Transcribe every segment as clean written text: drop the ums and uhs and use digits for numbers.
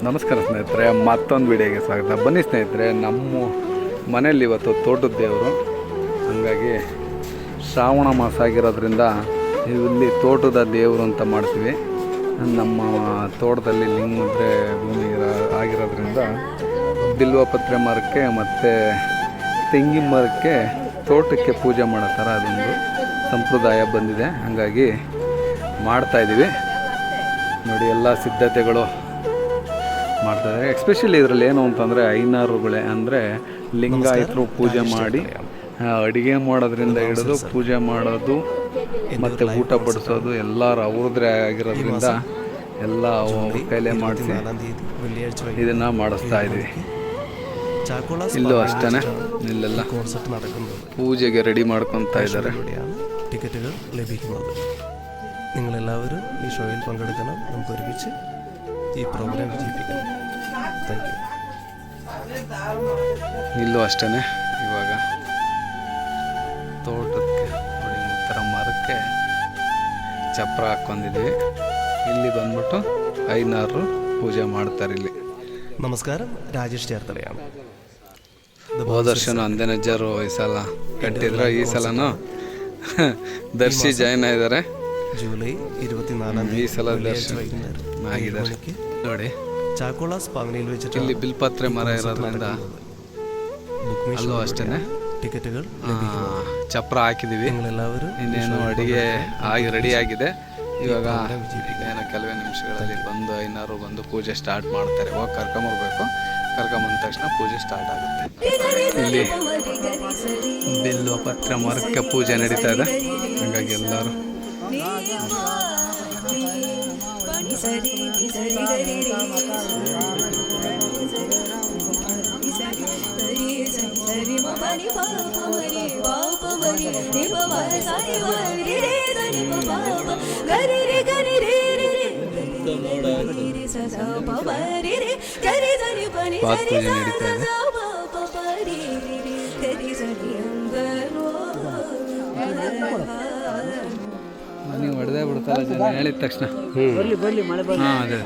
ನಮಸ್ಕಾರ ಸ್ನೇಹಿತರೆ, ಮತ್ತೊಂದು ವಿಡಿಯೋಗೆ ಸ್ವಾಗತ. ಬನ್ನಿ ಸ್ನೇಹಿತರೆ, ನಮ್ಮ ಮನೆಯಲ್ಲಿ ಇವತ್ತು ತೋಟದ ದೇವರು, ಹಾಗಾಗಿ ಶ್ರಾವಣ ಮಾಸ ಆಗಿರೋದ್ರಿಂದ ಇಲ್ಲಿ ತೋಟದ ದೇವರು ಅಂತ ಮಾಡ್ತೀವಿ. ನಮ್ಮ ತೋಟದಲ್ಲಿ ಲಿಂಗಮುದ್ರೆ ಭೂಮಿ ಆಗಿರೋದ್ರಿಂದ ಬಿಲ್ವಪತ್ರೆ ಮರಕ್ಕೆ ಮತ್ತು ತೆಂಗಿನ ಮರಕ್ಕೆ ತೋಟಕ್ಕೆ ಪೂಜೆ ಮಾಡೋ ಥರ ಅದೊಂದು ಸಂಪ್ರದಾಯ ಬಂದಿದೆ. ಹಾಗಾಗಿ ಮಾಡ್ತಾಯಿದ್ದೀವಿ ನೋಡಿ. ಎಲ್ಲ ಸಿದ್ಧತೆಗಳು ಮಾಡ್ತಾಯಿದ್ದಾರೆ. ಎಸ್ಪೆಷಲಿ ಇದರಲ್ಲಿ ಏನು ಅಂತಂದರೆ ಐನಾರುಗಳೇ ಅಂದರೆ ಲಿಂಗಾಯತರು ಪೂಜೆ ಮಾಡಿ ಅಡುಗೆ ಮಾಡೋದ್ರಿಂದ ಹಿಡಿದು ಪೂಜೆ ಮಾಡೋದು ಮತ್ತು ಊಟ ಬಡಿಸೋದು ಎಲ್ಲರೂ ಅವ್ರದ್ದೇ ಆಗಿರೋದ್ರಿಂದ ಎಲ್ಲ ಕೈಲೇ ಮಾಡಿಸಿ ಇದನ್ನು ಮಾಡಿಸ್ತಾ ಇದ್ದೀವಿ. ಇಲ್ಲೂ ಅಷ್ಟೇ, ಇಲ್ಲೆಲ್ಲ പൂജയ്ക്ക് റെഡി ಮಾಡ್ಕೊತಾ ಇದ್ದಾರೆ. ടിക്കറ്റുകൾ ലഭിക്കുന്നത്. നിങ്ങളെല്ലാവരും ഈ ഷോയിൽ പങ്കെടുക്കണം. നമുക്ക് ഒരുമിച്ച് ഈ പ്രോഗ്രാം വിജയിപ്പിക്കണം. Thank you. ಇಲ್ಲೂ ಅಷ್ಟೇ, ಇವಾಗ ತೋಟಕ್ಕೆ ನೋಡಿ ಥರ ಮರಕ್ಕೆ ಚಪ್ರ ಹಾಕ್ಕೊಂಡಿದ್ವಿ. ಇಲ್ಲಿ ಬಂದ್ಬಿಟ್ಟು ಐನಾರು ಪೂಜೆ ಮಾಡ್ತಾರೆ. ಇಲ್ಲಿ നമസ്കാരം, രാജേഷ് ചേർത്തലയാണ്. ಹೋದ ವರ್ಷನೂ ಅಂದನಜ್ಜರು ಈ ಸಲ ಕಟ್ಟಿದ್ರು, ಈ ಸಲನೂ ದರ್ಶಿ ಜಾಯ್ನ್ ಆಗಿದ್ದಾರೆ. ജൂലೈ 24 ಈ ಸಲ ದರ್ಶನ ಆಗಿದ್ದಾರೆ ನೋಡಿ. ചാക്കോളാസ് പവനിയിൽ വെച്ചിട്ട് ಇಲ್ಲಿ ಬಿಲ್ಪತ್ರೆ ಮರ ಇರೋದ್ರಿಂದ ಅಲ್ಲೂ ಅಷ್ಟೇ ಟಿಕೆറ്റുകൾ ಚಪ್ರ ಹಾಕಿದ್ದೀವಿ. നിങ്ങളെല്ലാവരും ಇನ್ನೇನು ಅಡುಗೆ ರೆಡಿ ಆಗಿದೆ. ಇವಾಗ ಏನೋ ಕೆಲವೇ ನಿಮಿಷಗಳಲ್ಲಿ ಬಂದು ಐನಾರು ಬಂದು ಪೂಜೆ ಸ್ಟಾರ್ಟ್ ಮಾಡ್ತಾರೆ. ಹೋಗಿ ಕರ್ಕೊಂಬರ್ಬೇಕು. ಕರ್ಕೊಂಬಂದ ತಕ್ಷಣ ಪೂಜೆ ಸ್ಟಾರ್ಟ್ ಆಗುತ್ತೆ. ಇಲ್ಲಿ ಬಿಲ್ವ ಪತ್ರ ಮರಕ್ಕೆ ಪೂಜೆ ನಡೀತಾ ಇದೆ. ಹಾಗಾಗಿ ಎಲ್ಲರೂ ಪಾತ್ ಪೂಜೆ ನಡೀತಾ ಇದೆ. ನೀವು ಹೊಡೆದೇ ಬಿಡ್ತಾರ ಜನ ಹೇಳಿದ ತಕ್ಷಣ. ಹಾಂ, ಅದೇ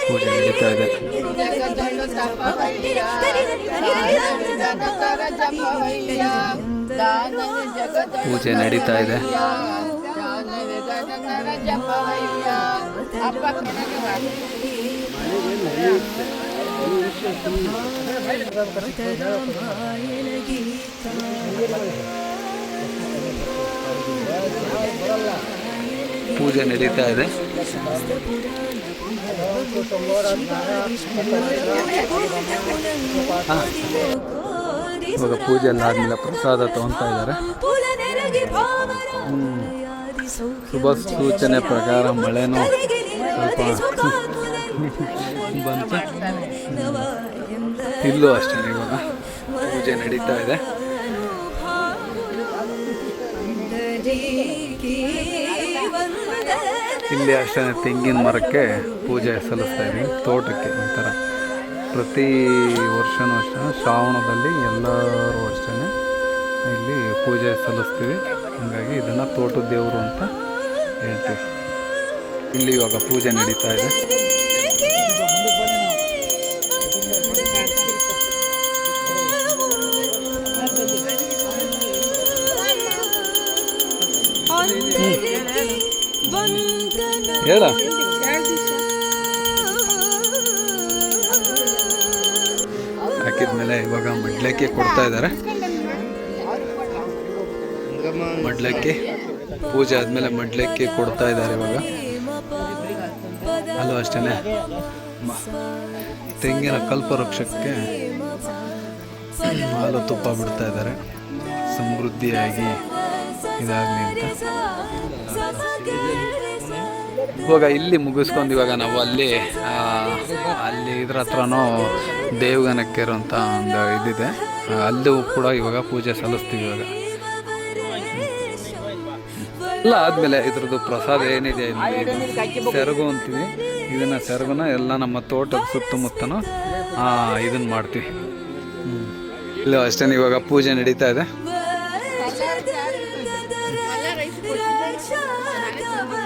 ಪೂಜೆ ನಡೀತಾ ಇದೆ. ಪೂಜೆ ನಡೀತಾ ಇದೆ. ಪೂಜೆ ನಡೀತಾ ಇದೆ. ಇವಾಗ ಪೂಜೆ ಎಲ್ಲ ಆದ್ಮೇಲೆ ಪ್ರಸಾದ ತಗೊತಾ ಇದ್ದಾರೆ. ಶುಭ ಸೂಚನೆ ಪ್ರಕಾರ ಮಳೆನೂ ಸ್ವಲ್ಪ ಬಂತು. ಇಲ್ಲೂ ಅಷ್ಟೇ, ಇವಾಗ ಪೂಜೆ ನಡೀತಾ ಇದೆ. ಇಲ್ಲಿ ಅಷ್ಟೇ ತೆಂಗಿನ ಮರಕ್ಕೆ ಪೂಜೆ ಸಲ್ಲಿಸ್ತಾ ಇದ್ದೀವಿ. ತೋಟಕ್ಕೆ ಒಂಥರ ಪ್ರತಿ ವರ್ಷವೂ ಅಷ್ಟೇ ಶ್ರಾವಣದಲ್ಲಿ ಎಲ್ಲರೂ ಅಷ್ಟೇ ಇಲ್ಲಿ ಪೂಜೆ ಸಲ್ಲಿಸ್ತೀವಿ. ಹಾಗಾಗಿ ಇದನ್ನು ತೋಟದ ದೇವರು ಅಂತ ಹೇಳ್ತೀವಿ. ಇಲ್ಲಿ ಇವಾಗ ಪೂಜೆ ನಡೀತಾ ಇದೆ. ಹೇಳ ಹಾಕಿದ್ಮೇಲೆ ಇವಾಗ ಮಡ್ಲಕ್ಕಿ ಕೊಡ್ತಾ ಇದ್ದಾರೆ. ಮಡ್ಲಕ್ಕಿ ಪೂಜೆ ಆದಮೇಲೆ ಮಡ್ಲಕ್ಕಿ ಕೊಡ್ತಾ ಇದ್ದಾರೆ. ಇವಾಗ ಅಲ್ಲೂ ಅಷ್ಟೇ ತೆಂಗಿನ ಕಲ್ಪವೃಕ್ಷಕ್ಕೆ ಹಾಲು ತುಪ್ಪ ಬಿಡ್ತಾ ಇದ್ದಾರೆ, ಸಮೃದ್ಧಿಯಾಗಿ ಇದಾಗಲಿ ಅಂತ. ಇವಾಗ ಇಲ್ಲಿ ಮುಗಿಸ್ಕೊಂಡು ಇವಾಗ ನಾವು ಅಲ್ಲಿ ಇದ್ರ ಹತ್ರನೂ ದೇವಗನಕೆರೆ ಅಂತ ಒಂದು ಇದಿದೆ, ಅಲ್ಲೂ ಕೂಡ ಇವಾಗ ಪೂಜೆ ಸಲ್ಲಿಸ್ತೀವಿ. ಇವಾಗ ಎಲ್ಲ ಆದಮೇಲೆ ಇದ್ರದ್ದು ಪ್ರಸಾದ ಏನಿದೆ ಸೆರಗು ಅಂತೀವಿ. ಇದನ್ನು ಸೆರಗುನ ಎಲ್ಲ ನಮ್ಮ ತೋಟದ ಸುತ್ತಮುತ್ತನೂ ಇದನ್ನು ಮಾಡ್ತೀವಿ. ಇಲ್ಲೂ ಅಷ್ಟೇ ಇವಾಗ ಪೂಜೆ ನಡೀತಾ ಇದೆ.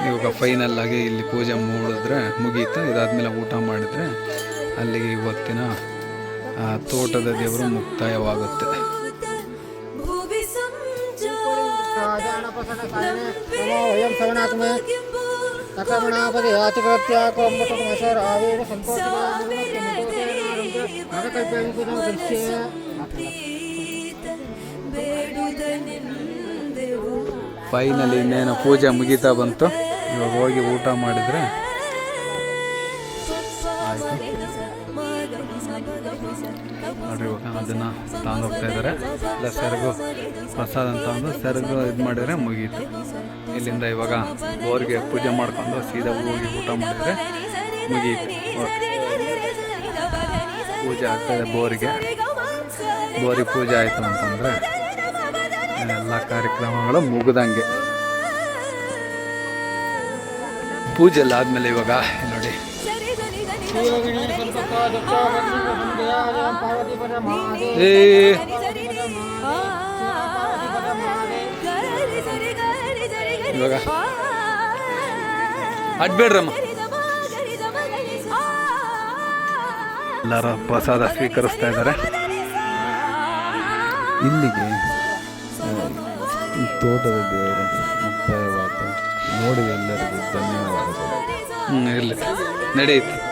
ಇವಾಗ ಫೈನಲ್ ಆಗಿ ಇಲ್ಲಿ ಪೂಜೆ ಮಾಡಿದ್ರೆ ಮುಗೀತು. ಇದಾದ್ಮೇಲೆ ಊಟ ಮಾಡಿದರೆ ಅಲ್ಲಿಗೆ ಇವತ್ತಿನ ತೋಟದ ದೇವರು ಮುಕ್ತಾಯವಾಗುತ್ತೆ. ಫೈನಲಿ ಇನ್ನೇನು ಪೂಜೆ ಮುಗೀತಾ ಬಂತು. ಇವಾಗ ಹೋಗಿ ಊಟ ಮಾಡಿದರೆ ಆಯಿತು. ನೋಡ್ರಿ ಇವಾಗ ಅದನ್ನು ತಗೊಂಡು ಹೋಗ್ತಾ ಇದ್ದಾರೆ. ಇಲ್ಲ ಸೆರಗು ಪ್ರಸಾದ ಅಂತ ಒಂದು ಸೆರಗು ಇದು ಮಾಡಿದರೆ ಮುಗೀತು. ಇಲ್ಲಿಂದ ಇವಾಗ ಬೋರ್ಗೆ ಪೂಜೆ ಮಾಡ್ಕೊಂಡು ಸೀದಾ ಹೋಗಿ ಊಟ ಮಾಡಿದರೆ ಮುಗೀತು. ಪೂಜೆ ಆಗ್ತಾಯಿದೆ ಬೋರಿಗೆ ಪೂಜೆ ಆಯಿತು ಅಂತಂದರೆ ಎಲ್ಲ ಕಾರ್ಯಕ್ರಮಗಳು ಮುಗಿದಂಗೆ. ಪೂಜೆ ಎಲ್ಲ ಆದಮೇಲೆ ಇವಾಗ ನೋಡಿ ಇವಾಗ ಅಡ್ಬೇಡ್ರಮ್ಮ, ಎಲ್ಲರ ಪ್ರಸಾದ ಸ್ವೀಕರಿಸ್ತಾ ಇದ್ದಾರೆ. ಇಲ್ಲಿಗೆ ತೋಟದ ದೇವರು ಮುಕ್ತಾಯವಾದ. ನೋಡಿದ ಎಲ್ಲರಿಗೂ ಧನ್ಯವಾದಗಳು. ಇರಲಿ ನಡೆಯಿತು.